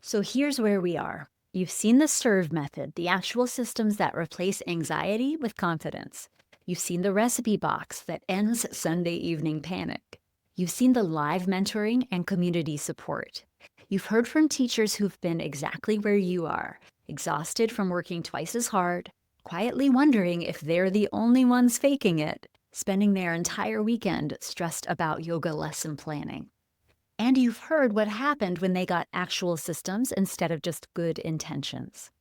So here's where we are. You've seen the S.E.R.V.E method, the actual systems that replace anxiety with confidence. You've seen the recipe box that ends Sunday evening panic. You've seen the live mentoring and community support. You've heard from teachers who've been exactly where you are, exhausted from working twice as hard, quietly wondering if they're the only ones faking it, spending their entire weekend stressed about yoga lesson planning. And you've heard what happened when they got actual systems instead of just good intentions.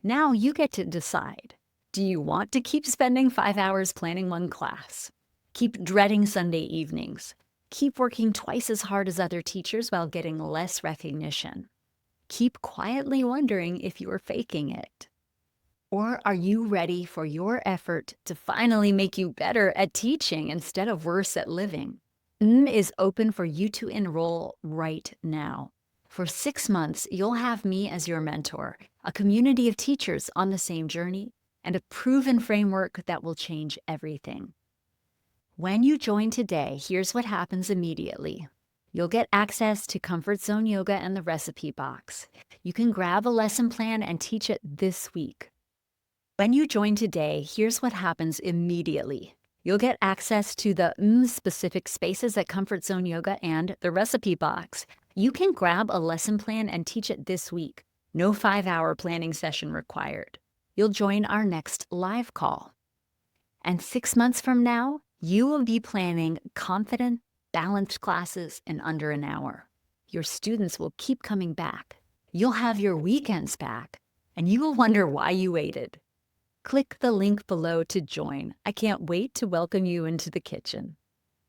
Now you get to decide. Do you want to keep spending 5 hours planning one class? Keep dreading Sunday evenings? Keep working twice as hard as other teachers while getting less recognition? Keep quietly wondering if you are faking it? Or are you ready for your effort to finally make you better at teaching instead of worse at living? Is open for you to enroll right now. For 6 months, you'll have me as your mentor, a community of teachers on the same journey, and a proven framework that will change everything. When you join today, here's what happens immediately. You'll get access to Comfort Zone Yoga and the recipe box. You can grab a lesson plan and teach it this week. When you join today, here's what happens immediately. You'll get access to the specific spaces at Comfort Zone Yoga and the recipe box. You can grab a lesson plan and teach it this week. No 5-hour planning session required. You'll join our next live call. And 6 months from now, you will be planning confident, balanced classes in under an hour. Your students will keep coming back. You'll have your weekends back, and you will wonder why you waited. Click the link below to join. I can't wait to welcome you into the kitchen.